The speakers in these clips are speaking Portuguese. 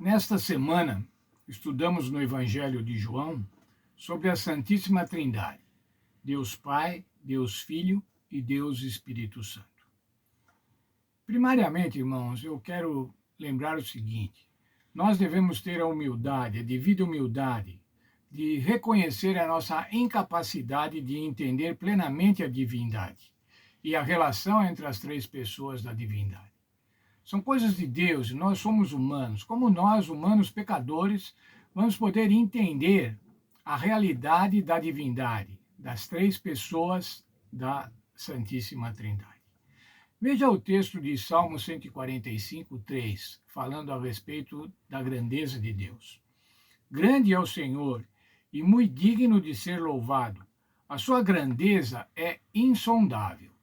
Nesta semana, estudamos no Evangelho de João sobre a Santíssima Trindade, Deus Pai, Deus Filho e Deus Espírito Santo. Primariamente, irmãos, eu quero lembrar o seguinte: nós devemos ter a humildade, a devida humildade, de reconhecer a nossa incapacidade de entender plenamente a divindade e a relação entre as três pessoas da divindade. São coisas de Deus e nós somos humanos. Como nós, humanos pecadores, vamos poder entender a realidade da divindade, das três pessoas da Santíssima Trindade. Veja o texto de Salmo 145, 3, falando a respeito da grandeza de Deus. Grande é o Senhor e muito digno de ser louvado. A sua grandeza é insondável.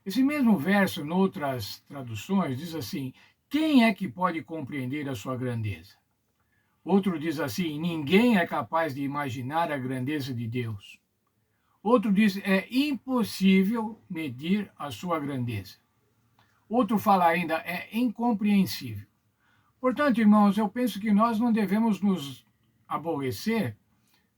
Esse mesmo verso, em outras traduções, diz assim: quem é que pode compreender a sua grandeza? Outro diz assim: ninguém é capaz de imaginar a grandeza de Deus. Outro diz: é impossível medir a sua grandeza. Outro fala ainda: é incompreensível. Portanto, irmãos, eu penso que nós não devemos nos aborrecer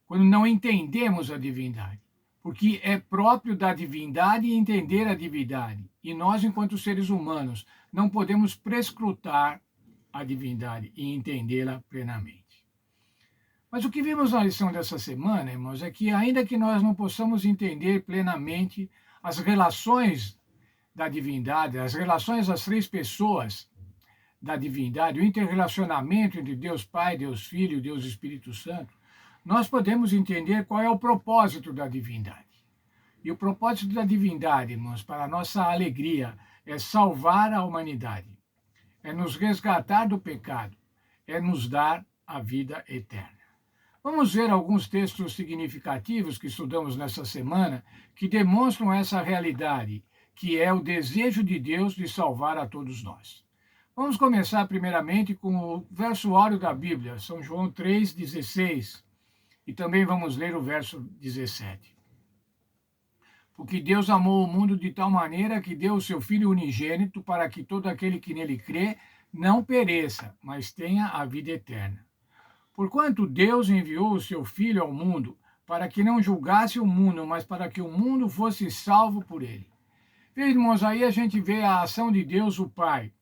quando não entendemos a divindade, porque é próprio da divindade entender a divindade. E nós, enquanto seres humanos, não podemos prescrutar a divindade e entendê-la plenamente. Mas o que vimos na lição dessa semana, irmãos, é que ainda que nós não possamos entender plenamente as relações da divindade, as relações das três pessoas da divindade, o interrelacionamento entre Deus Pai, Deus Filho e Deus Espírito Santo, nós podemos entender qual é o propósito da divindade. E o propósito da divindade, irmãos, para a nossa alegria, é salvar a humanidade, é nos resgatar do pecado, é nos dar a vida eterna. Vamos ver alguns textos significativos que estudamos nessa semana que demonstram essa realidade, que é o desejo de Deus de salvar a todos nós. Vamos começar primeiramente com o verso áureo da Bíblia, São João 3,16, e também vamos ler o verso 17. Porque Deus amou o mundo de tal maneira que deu o seu Filho unigênito para que todo aquele que nele crê não pereça, mas tenha a vida eterna. Porquanto Deus enviou o seu Filho ao mundo para que não julgasse o mundo, mas para que o mundo fosse salvo por ele. Veja, irmãos, aí a gente vê a ação de Deus o Pai.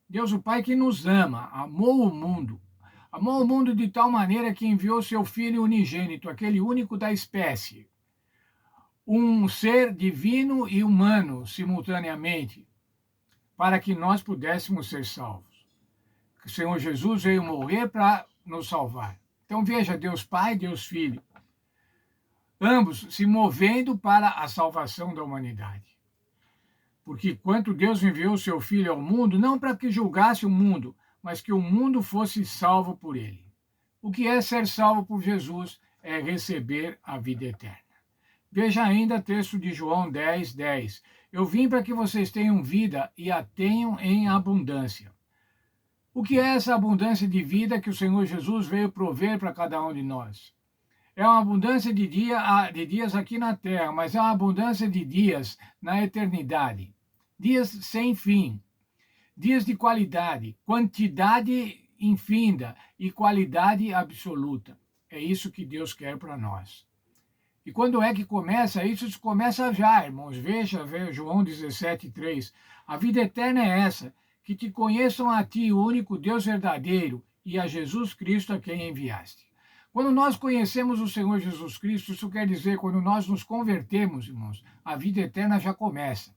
Deus o Pai que nos ama, amou o mundo. Amou o mundo de tal maneira que enviou seu Filho unigênito, aquele único da espécie, um ser divino e humano simultaneamente, para que nós pudéssemos ser salvos. O Senhor Jesus veio morrer para nos salvar. Então veja, Deus Pai, Deus Filho, ambos se movendo para a salvação da humanidade. Porque quanto Deus enviou o seu Filho ao mundo, não para que julgasse o mundo, mas que o mundo fosse salvo por ele. O que é ser salvo por Jesus? É receber a vida eterna. Veja ainda o texto de João 10, 10. Eu vim para que vocês tenham vida e a tenham em abundância. O que é essa abundância de vida que o Senhor Jesus veio prover para cada um de nós? É uma abundância de dias aqui na terra, mas é uma abundância de dias na eternidade. Dias sem fim. Dias de qualidade, quantidade infinda e qualidade absoluta. É isso que Deus quer para nós. E quando é que começa isso? Isso começa já, irmãos. Veja João 17, 3. A vida eterna é essa, que te conheçam a ti, o único Deus verdadeiro, e a Jesus Cristo a quem enviaste. Quando nós conhecemos o Senhor Jesus Cristo, isso quer dizer, quando nós nos convertemos, irmãos, a vida eterna já começa.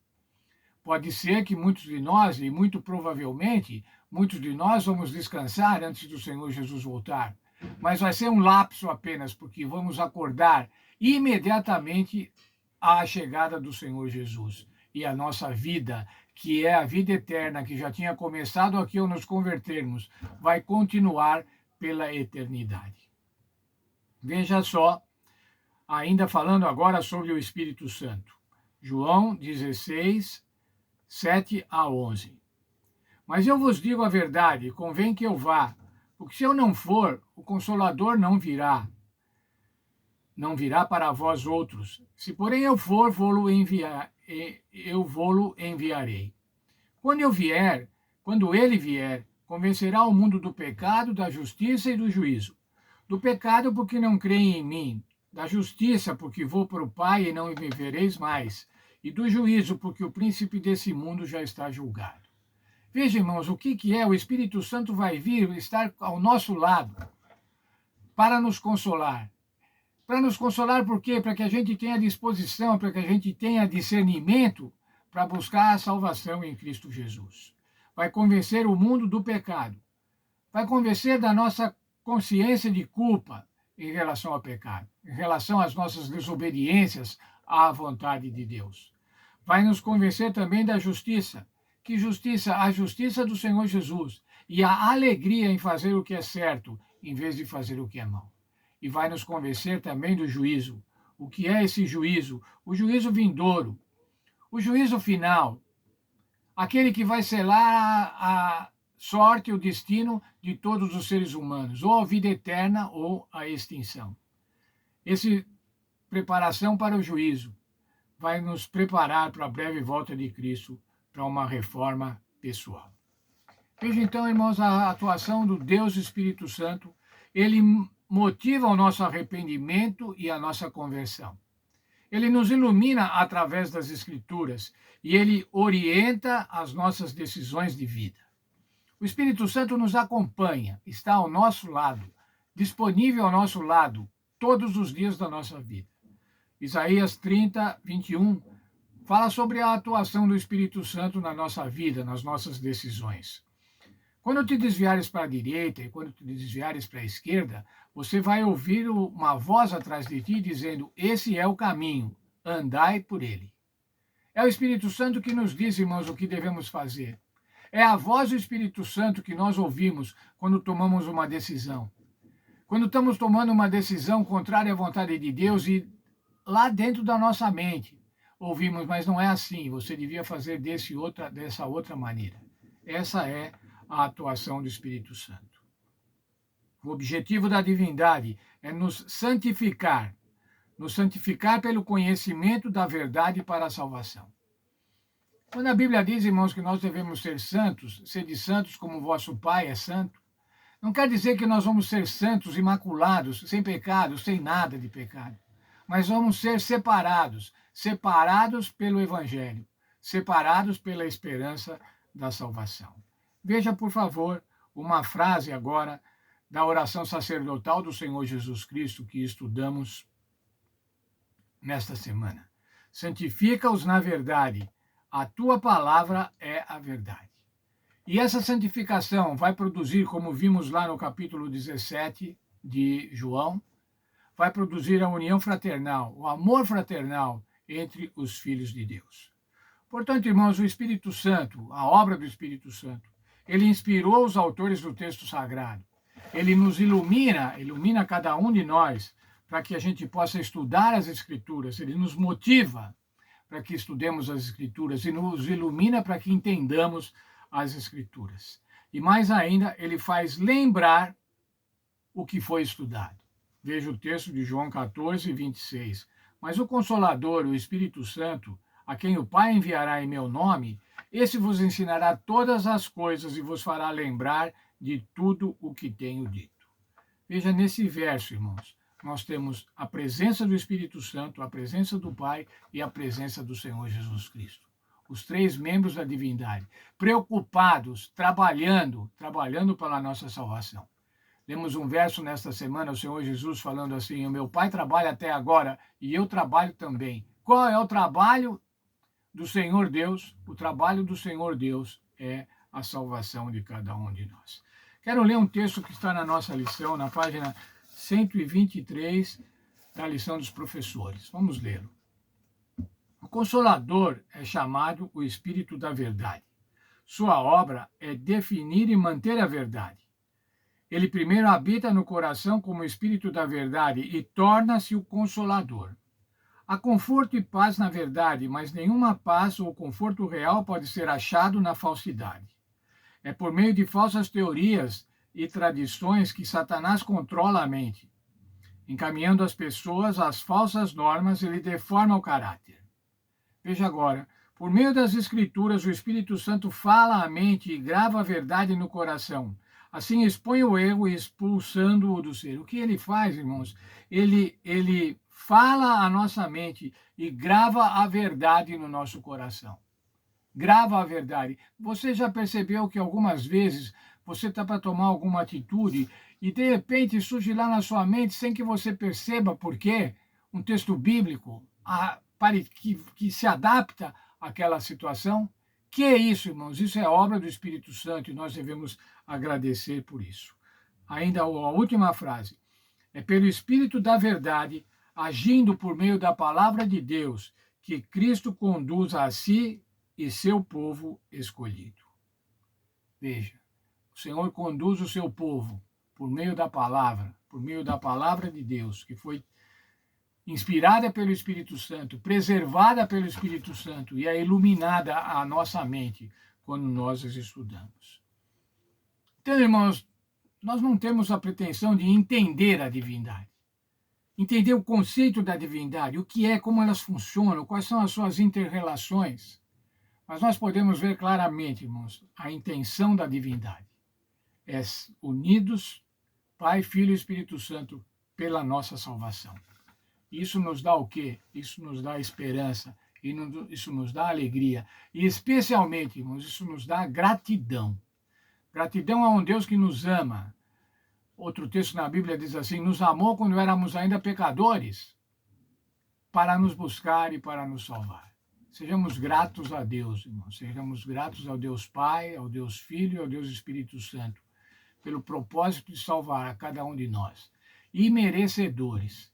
Pode ser que muitos de nós, e muito provavelmente, muitos de nós vamos descansar antes do Senhor Jesus voltar. Mas vai ser um lapso apenas, porque vamos acordar imediatamente à chegada do Senhor Jesus. E a nossa vida, que é a vida eterna, que já tinha começado aqui ao nos convertermos, vai continuar pela eternidade. Veja só, ainda falando agora sobre o Espírito Santo. João 16, 7 a 11. Mas eu vos digo a verdade, convém que eu vá, porque se eu não for, o Consolador não virá para vós outros. Se porém eu for, eu vou-lo enviarei. Quando ele vier, Convencerá o mundo do pecado, da justiça e do juízo. Do pecado, porque não creem em mim. Da justiça, porque vou para o Pai e não me vereis mais. E do juízo, porque o príncipe desse mundo já está julgado. Veja, irmãos, o que é? O Espírito Santo vai vir estar ao nosso lado para nos consolar. Para nos consolar por quê? Para que a gente tenha disposição, para que a gente tenha discernimento para buscar a salvação em Cristo Jesus. Vai convencer o mundo do pecado. Vai convencer da nossa consciência de culpa em relação ao pecado, em relação às nossas desobediências à vontade de Deus. Vai nos convencer também da justiça. Que justiça? A justiça do Senhor Jesus e a alegria em fazer o que é certo, em vez de fazer o que é mal. E vai nos convencer também do juízo. O que é esse juízo? O juízo vindouro, o juízo final, aquele que vai selar a sorte, o destino de todos os seres humanos, ou a vida eterna ou a extinção. Essa preparação para o juízo vai nos preparar para a breve volta de Cristo, para uma reforma pessoal. Veja então, irmãos, a atuação do Deus Espírito Santo. Ele motiva o nosso arrependimento e a nossa conversão. Ele nos ilumina através das Escrituras e ele orienta as nossas decisões de vida. O Espírito Santo nos acompanha, está ao nosso lado, disponível ao nosso lado, todos os dias da nossa vida. Isaías 30, 21, fala sobre a atuação do Espírito Santo na nossa vida, nas nossas decisões. Quando te desviares para a direita e quando te desviares para a esquerda, você vai ouvir uma voz atrás de ti dizendo: esse é o caminho, andai por ele. É o Espírito Santo que nos diz, irmãos, o que devemos fazer. É a voz do Espírito Santo que nós ouvimos quando tomamos uma decisão. Quando estamos tomando uma decisão contrária à vontade de Deus e lá dentro da nossa mente ouvimos, mas não é assim, você devia fazer dessa outra maneira. Essa é a atuação do Espírito Santo. O objetivo da divindade é nos santificar pelo conhecimento da verdade para a salvação. Quando a Bíblia diz, irmãos, que nós devemos ser santos, sede santos como vosso Pai é santo, não quer dizer que nós vamos ser santos, imaculados, sem pecado, sem nada de pecado. Mas vamos ser separados pelo Evangelho, separados pela esperança da salvação. Veja, por favor, uma frase agora da oração sacerdotal do Senhor Jesus Cristo que estudamos nesta semana. Santifica-os na verdade, a tua palavra é a verdade. E essa santificação vai produzir, como vimos lá no capítulo 17 de João, vai produzir a união fraternal, o amor fraternal entre os filhos de Deus. Portanto, irmãos, o Espírito Santo, a obra do Espírito Santo, ele inspirou os autores do texto sagrado. Ele nos ilumina cada um de nós para que a gente possa estudar as Escrituras. Ele nos motiva para que estudemos as Escrituras e nos ilumina para que entendamos as Escrituras. E mais ainda, ele faz lembrar o que foi estudado. Veja o texto de João 14, 26. Mas o Consolador, o Espírito Santo, a quem o Pai enviará em meu nome, esse vos ensinará todas as coisas e vos fará lembrar de tudo o que tenho dito. Veja nesse verso, irmãos, nós temos a presença do Espírito Santo, a presença do Pai e a presença do Senhor Jesus Cristo. Os três membros da divindade, preocupados, trabalhando pela nossa salvação. Temos um verso nesta semana, o Senhor Jesus falando assim: o meu Pai trabalha até agora e eu trabalho também. Qual é o trabalho do Senhor Deus? O trabalho do Senhor Deus é a salvação de cada um de nós. Quero ler um texto que está na nossa lição, na página 123 da lição dos professores. Vamos lê-lo. O Consolador é chamado o Espírito da Verdade. Sua obra é definir e manter a verdade. Ele primeiro habita no coração como Espírito da Verdade e torna-se o Consolador. Há conforto e paz na verdade, mas nenhuma paz ou conforto real pode ser achado na falsidade. É por meio de falsas teorias e tradições que Satanás controla a mente. Encaminhando as pessoas às falsas normas, ele deforma o caráter. Veja agora, Por meio das Escrituras, o Espírito Santo fala à mente e grava a verdade no coração. Assim expõe o erro, expulsando-o do ser. O que ele faz, irmãos? Ele fala à nossa mente e grava a verdade no nosso coração. Grava a verdade. Você já percebeu que algumas vezes você está para tomar alguma atitude e de repente surge lá na sua mente, sem que você perceba por quê, um texto bíblico que se adapta àquela situação? Que é isso, irmãos? Isso é obra do Espírito Santo e nós devemos agradecer por isso. Ainda a última frase. É pelo Espírito da verdade, agindo por meio da palavra de Deus, que Cristo conduz a si e seu povo escolhido. Veja, o Senhor conduz o seu povo por meio da palavra de Deus, que foi inspirada pelo Espírito Santo, preservada pelo Espírito Santo e é iluminada a nossa mente quando nós as estudamos. Então, irmãos, nós não temos a pretensão de entender a divindade, entender o conceito da divindade, o que é, como elas funcionam, quais são as suas inter-relações. Mas nós podemos ver claramente, irmãos, a intenção da divindade. É unidos, Pai, Filho e Espírito Santo, pela nossa salvação. Isso nos dá o quê? Isso nos dá esperança, isso nos dá alegria. E especialmente, irmãos, isso nos dá gratidão. Gratidão a um Deus que nos ama. Outro texto na Bíblia diz assim, nos amou quando éramos ainda pecadores, para nos buscar e para nos salvar. Sejamos gratos a Deus, irmãos. Sejamos gratos ao Deus Pai, ao Deus Filho e ao Deus Espírito Santo, pelo propósito de salvar a cada um de nós. Imerecedores,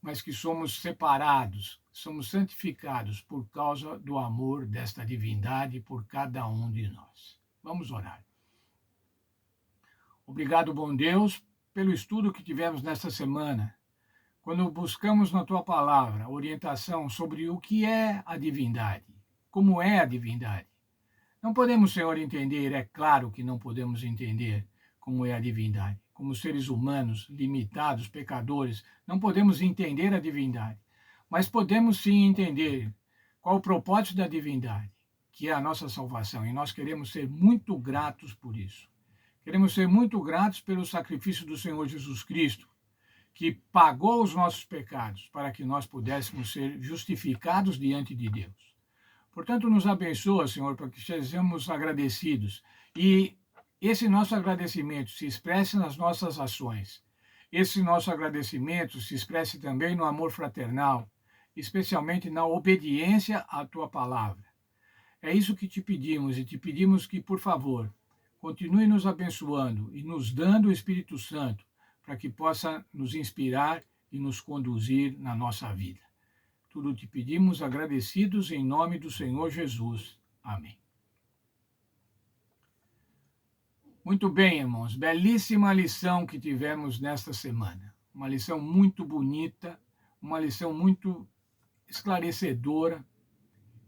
mas que somos separados, somos santificados por causa do amor desta divindade por cada um de nós. Vamos orar. Obrigado, bom Deus, pelo estudo que tivemos nesta semana, quando buscamos na Tua palavra orientação sobre o que é a divindade, como é a divindade. Não podemos, Senhor, entender, é claro que não podemos entender como é a divindade. Como seres humanos, limitados, pecadores, não podemos entender a divindade, mas podemos sim entender qual o propósito da divindade, que é a nossa salvação, e nós queremos ser muito gratos por isso. Queremos ser muito gratos pelo sacrifício do Senhor Jesus Cristo, que pagou os nossos pecados para que nós pudéssemos ser justificados diante de Deus. Portanto, nos abençoa, Senhor, para que sejamos agradecidos e esse nosso agradecimento se expresse nas nossas ações. Esse nosso agradecimento se expresse também no amor fraternal, especialmente na obediência à Tua palavra. É isso que te pedimos e te pedimos que, por favor, continue nos abençoando e nos dando o Espírito Santo para que possa nos inspirar e nos conduzir na nossa vida. Tudo te pedimos agradecidos em nome do Senhor Jesus. Amém. Muito bem, irmãos. Belíssima lição que tivemos nesta semana. Uma lição muito bonita, uma lição muito esclarecedora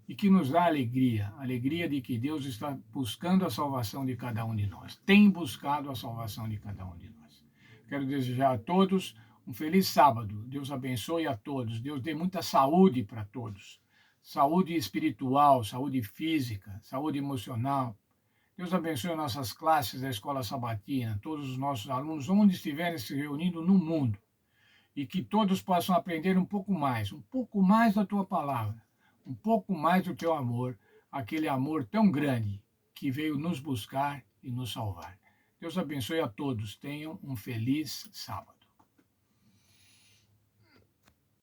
e que nos dá alegria. Alegria de que Deus está buscando a salvação de cada um de nós. Tem buscado a salvação de cada um de nós. Quero desejar a todos um feliz sábado. Deus abençoe a todos. Deus dê muita saúde para todos. Saúde espiritual, saúde física, saúde emocional. Deus abençoe nossas classes da Escola Sabatina, todos os nossos alunos, onde estiverem se reunindo no mundo. E que todos possam aprender um pouco mais da Tua palavra, um pouco mais do Teu amor, aquele amor tão grande que veio nos buscar e nos salvar. Deus abençoe a todos. Tenham um feliz sábado.